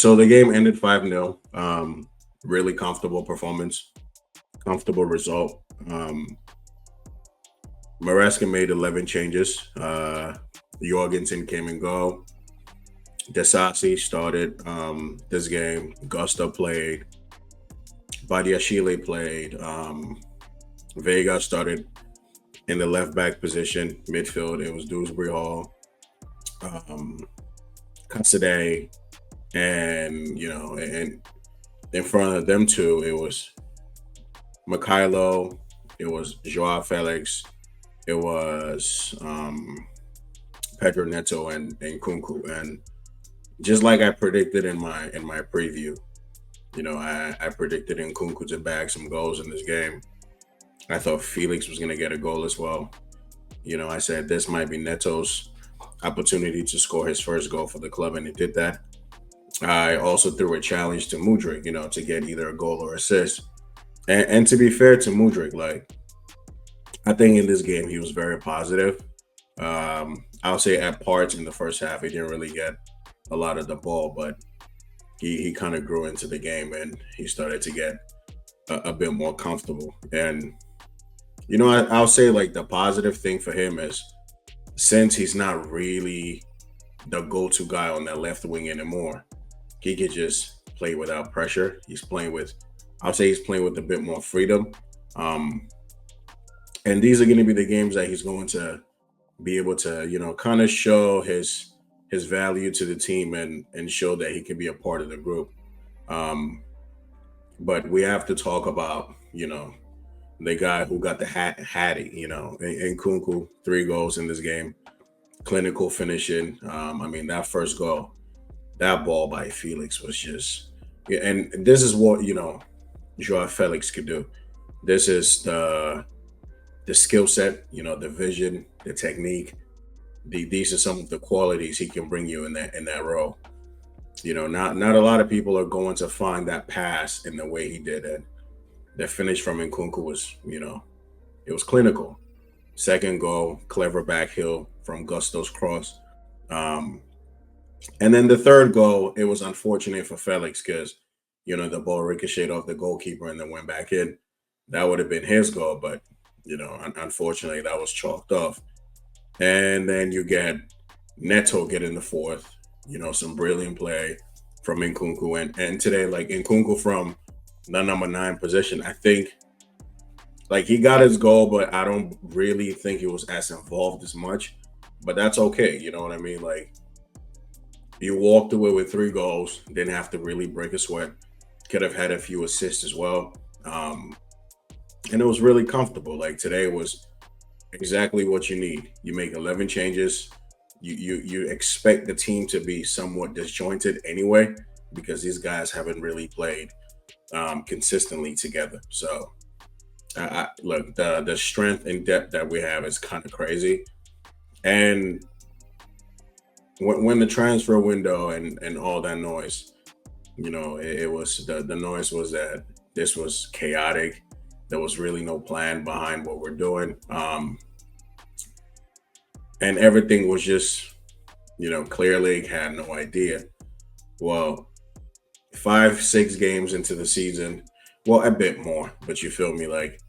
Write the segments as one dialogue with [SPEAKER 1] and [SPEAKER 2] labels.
[SPEAKER 1] So the game ended 5-0. Really comfortable performance, comfortable result. Maresca made 11 changes. Jorgensen came and go. Desasi started this game. Gusto played. Badiashile played. Vega started in the left back position, midfield. It was Dewsbury Hall, um, Casade, and and in front of them two, it was Mikhailo, it was Joao Felix, it was Pedro Neto and Kunku. And just like I predicted in my preview, I predicted Nkunku to bag some goals in this game. I thought Felix was gonna get a goal as well. I said this might be Neto's opportunity to score his first goal for the club, and he did that. I also threw a challenge to Mudryk, to get either a goal or assist. And to be fair to Mudryk, like I think in this game he was very positive. I'll say at parts in the first half he didn't really get a lot of the ball, but he kind of grew into the game and he started to get a bit more comfortable. And I'll say like the positive thing for him is since he's not really the go-to guy on that left wing anymore, he could just play without pressure. I'll say he's playing with a bit more freedom. Um, and these are going to be the games that he's going to be able to, kind of show his value to the team and show that he can be a part of the group. Um, but we have to talk about, the guy who got the Hatty, Nkunku, 3 goals in this game, clinical finishing. I mean, that first goal, that ball by Felix was just, yeah, and this is what, Joao Felix could do. This is the skill set, the vision, the technique. These are some of the qualities he can bring you in that role. Not a lot of people are going to find that pass in the way he did it. The finish from Nkunku was, it was clinical. Second goal, clever back heel from Gusto's cross. Um, and then the third goal, it was unfortunate for Felix because, the ball ricocheted off the goalkeeper and then went back in. That would have been his goal, but, unfortunately, that was chalked off. And then you get Neto getting the fourth, some brilliant play from Nkunku. And today, like Nkunku from the number 9 position, I think like he got his goal, but I don't really think he was as involved as much. But that's okay, you know what I mean? Like you walked away with 3 goals, didn't have to really break a sweat. Could have had a few assists as well. And it was really comfortable. Like today was exactly what you need. You make 11 changes. You expect the team to be somewhat disjointed anyway because these guys haven't really played consistently together. So look, the strength and depth that we have is kind of crazy. And when the transfer window and all that noise, it was the noise was that this was chaotic. There was really no plan behind what we're doing. And everything was just, Clear Lake had no idea. Well, 5, 6 games into the season, well, a bit more, but you feel me? Like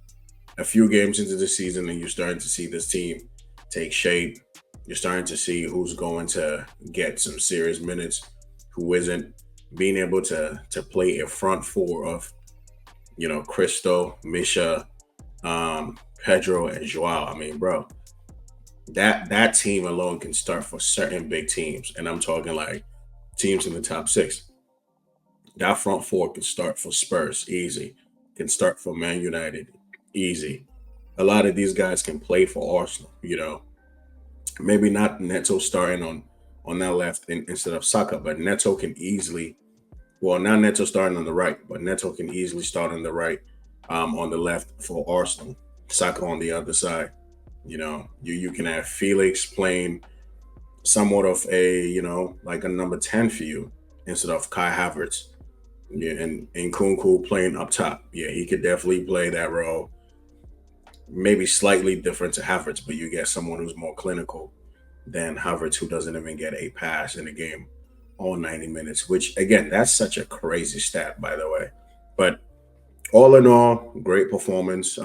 [SPEAKER 1] a few games into the season, and you're starting to see this team take shape. You're starting to see who's going to get some serious minutes, who isn't. Being able to play a front four of, Cristo, Misha, Pedro, and Joao. I mean, bro, that team alone can start for certain big teams, and I'm talking like teams in the top 6. That front four can start for Spurs easy, can start for Man United easy. A lot of these guys can play for Arsenal. Maybe not Neto starting on that left instead of Saka, but Neto can easily. Well, not Neto starting on the right, but Neto can easily start on the right, on the left for Arsenal. Saka on the other side. You can have Felix playing somewhat of a, like a number 10 for you instead of Kai Havertz. Yeah, and Nkunku playing up top. Yeah, he could definitely play that role. Maybe slightly different to Havertz, but you get someone who's more clinical than Havertz, who doesn't even get a pass in the game. all 90 minutes, which again, that's such a crazy stat, by the way. But all in all, great performance.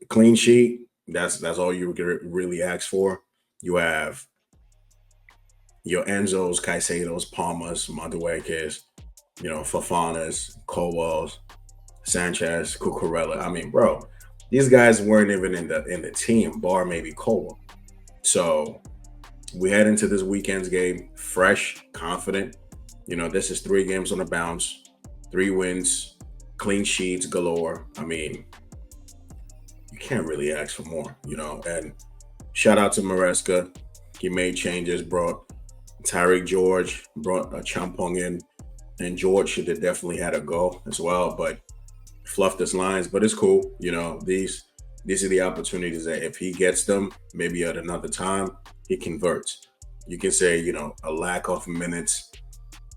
[SPEAKER 1] Clean sheet. That's all you really ask for. You have your Enzos, Caicedos, Palmas, Maduekes, Fafanas, Colwells, Sanchez, Cucurella. I mean, bro, these guys weren't even in the team, bar maybe Colwell. So we head into this weekend's game fresh, confident. This is 3 games on the bounce, 3 wins, clean sheets galore. I mean, you can't really ask for more. And shout out to Maresca. He made changes, brought Tyreek George, brought a Champong in, and George should have definitely had a go as well, but fluffed his lines. But it's cool. These are the opportunities that if he gets them, maybe at another time, he converts. You can say, a lack of minutes,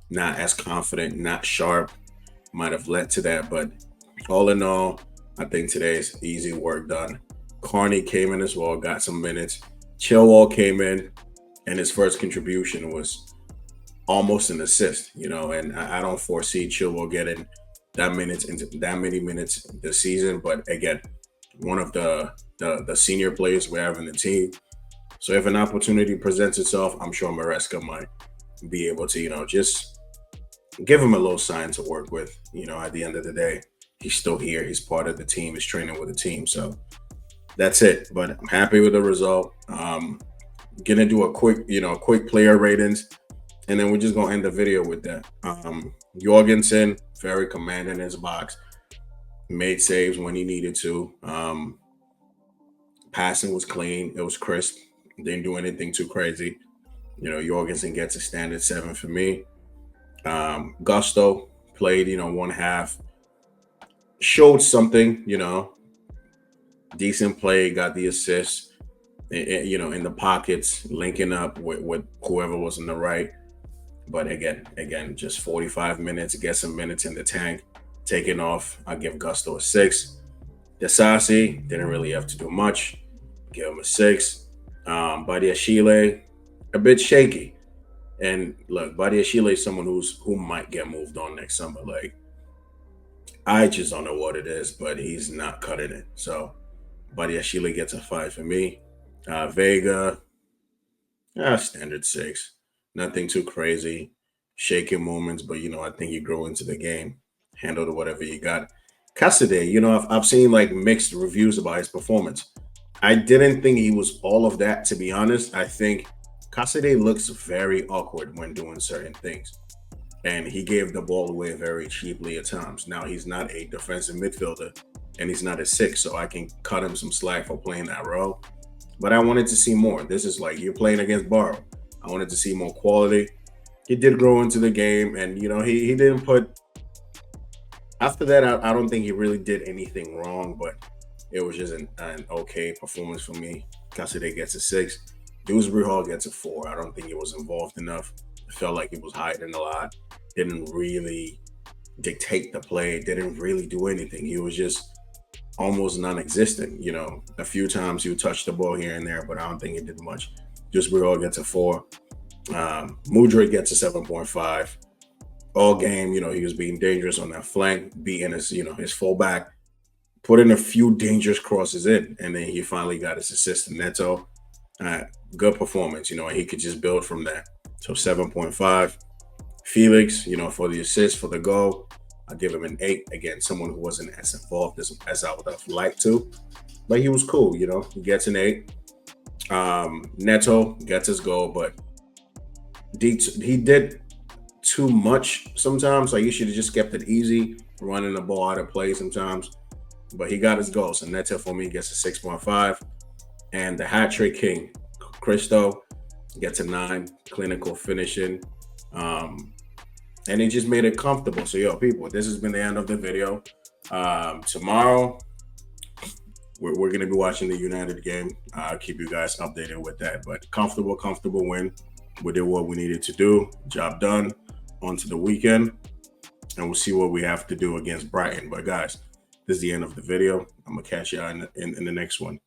[SPEAKER 1] not as confident, not sharp, might have led to that. But all in all, I think today's easy work done. Carney came in as well, got some minutes. Chilwell came in, and his first contribution was almost an assist, and I don't foresee Chilwell getting that many minutes this season. But again, one of the senior players we have in the team. So if an opportunity presents itself, I'm sure Maresca might be able to, just give him a little sign to work with. At the end of the day, he's still here. He's part of the team. He's training with the team. So that's it. But I'm happy with the result. Gonna do a quick player ratings, and then we're just gonna end the video with that. Jorgensen, very commanding in his box, made saves when he needed to. Passing was clean. It was crisp. Didn't do anything too crazy. Jorgensen gets a standard 7 for me. Gusto played, 1/2. Showed something, decent play, got the assist, in the pockets, linking up with whoever was in the right. But again, just 45 minutes, get some minutes in the tank, taking off. I give Gusto a 6. Desasi didn't really have to do much. Give him a 6. Badiashile, a bit shaky. And look, Badiashile is someone who might get moved on next summer. Like, I just don't know what it is, but he's not cutting it. So Badiashile gets a 5 for me. Vega, standard 6. Nothing too crazy. Shaking moments, but I think you grow into the game. Handle whatever you got. Casade, I've seen like mixed reviews about his performance. I didn't think he was all of that, to be honest. I think Casade looks very awkward when doing certain things. And he gave the ball away very cheaply at times. Now, he's not a defensive midfielder, and he's not a 6, so I can cut him some slack for playing that role. But I wanted to see more. This is like you're playing against Burrow. I wanted to see more quality. He did grow into the game, and, he didn't put... After that, I don't think he really did anything wrong, but it was just an okay performance for me. Casade gets a 6. Dewsbury Hall gets a 4. I don't think he was involved enough. It felt like he was hiding a lot. Didn't really dictate the play. Didn't really do anything. He was just almost non-existent. A few times he would touch the ball here and there, but I don't think he did much. Dewsbury Hall gets a 4. Mudryk gets a 7.5. All game, he was being dangerous on that flank, beating his fullback, putting a few dangerous crosses in, and then he finally got his assist to Neto. Good performance, and he could just build from that. So 7.5. Felix, for the assist, for the goal, I give him an 8. Again, someone who wasn't as involved as I would have liked to, but he was cool, he gets an 8. Neto gets his goal, but he did too much sometimes. Like, you should have just kept it easy, running the ball out of play sometimes. But he got his goal. So Neto for me gets a 6.5. And the hat trick king, Cristo, gets a 9. Clinical finishing. And he just made it comfortable. So, people, this has been the end of the video. Tomorrow, we're going to be watching the United game. I'll keep you guys updated with that. But comfortable win. We did what we needed to do. Job done. On to the weekend. And we'll see what we have to do against Brighton. But, guys, this is the end of the video. I'm going to catch you in the next one.